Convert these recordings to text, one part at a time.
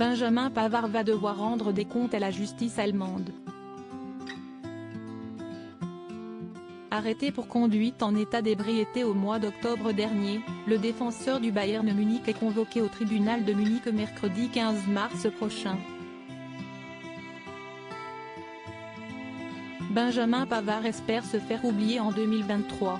Benjamin Pavard va devoir rendre des comptes à la justice allemande. Arrêté pour conduite en état d'ébriété au mois d'octobre dernier, le défenseur du Bayern Munich est convoqué au tribunal de Munich mercredi 15 mars prochain. Benjamin Pavard espère se faire oublier en 2023.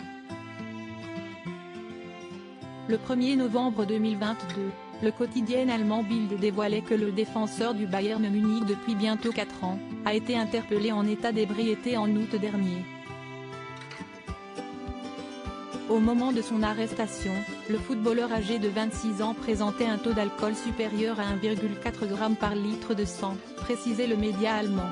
Le 1er novembre 2022, le quotidien allemand Bild dévoilait que le défenseur du Bayern Munich depuis bientôt 4 ans, a été interpellé en état d'ébriété en août dernier. Au moment de son arrestation, le footballeur âgé de 26 ans présentait un taux d'alcool supérieur à 1,4 g par litre de sang, précisait le média allemand.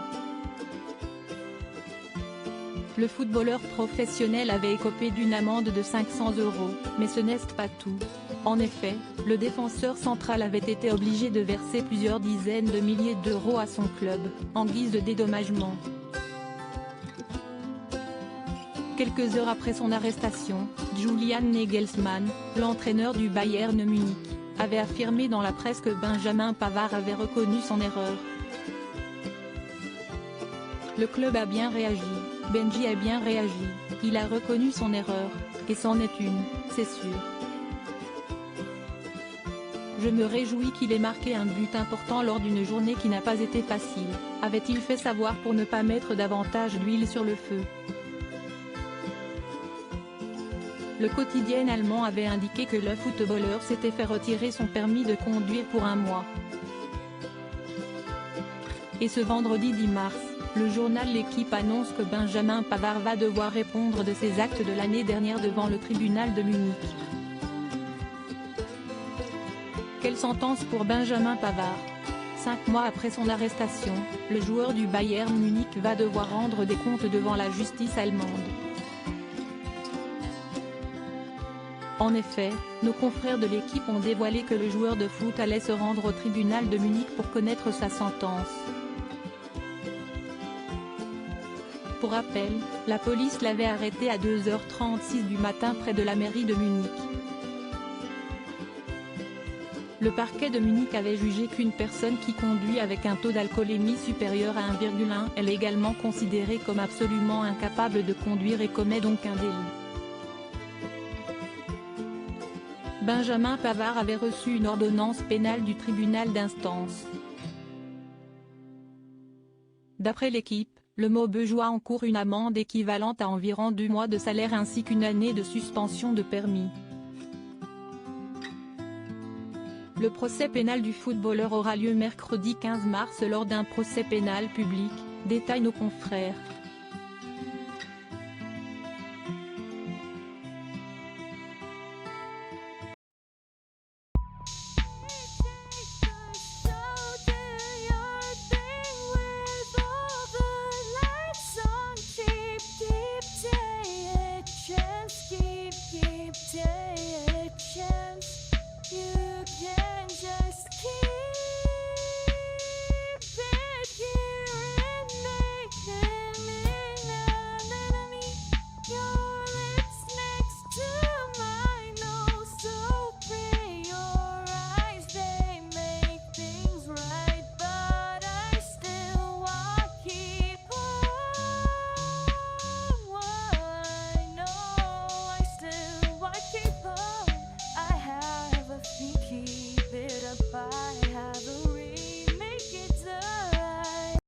Le footballeur professionnel avait écopé d'une amende de 500 €, mais ce n'est pas tout. En effet, le défenseur central avait été obligé de verser plusieurs dizaines de milliers d'euros à son club, en guise de dédommagement. Quelques heures après son arrestation, Julian Nagelsmann, l'entraîneur du Bayern Munich, avait affirmé dans la presse que Benjamin Pavard avait reconnu son erreur. Le club a bien réagi, Benji a bien réagi, il a reconnu son erreur, et c'en est une, c'est sûr. Je me réjouis qu'il ait marqué un but important lors d'une journée qui n'a pas été facile, avait-il fait savoir pour ne pas mettre davantage d'huile sur le feu. Le quotidien allemand avait indiqué que le footballeur s'était fait retirer son permis de conduire pour 1 mois. Et ce vendredi 10 mars, le journal L'Équipe annonce que Benjamin Pavard va devoir répondre de ses actes de l'année dernière devant le tribunal de Munich. Quelle sentence pour Benjamin Pavard? 5 mois après son arrestation, le joueur du Bayern Munich va devoir rendre des comptes devant la justice allemande. En effet, nos confrères de l'Équipe ont dévoilé que le joueur de foot allait se rendre au tribunal de Munich pour connaître sa sentence. Pour rappel, la police l'avait arrêté à 2h36 du matin près de la mairie de Munich. Le parquet de Munich avait jugé qu'une personne qui conduit avec un taux d'alcoolémie supérieur à 1,1 est légalement considérée comme absolument incapable de conduire et commet donc un délit. Benjamin Pavard avait reçu une ordonnance pénale du tribunal d'instance. D'après l'Équipe, le Maubeugeois encourt une amende équivalente à environ 2 mois de salaire ainsi qu'une année de suspension de permis. Le procès pénal du footballeur aura lieu mercredi 15 mars lors d'un procès pénal public, détaillent nos confrères.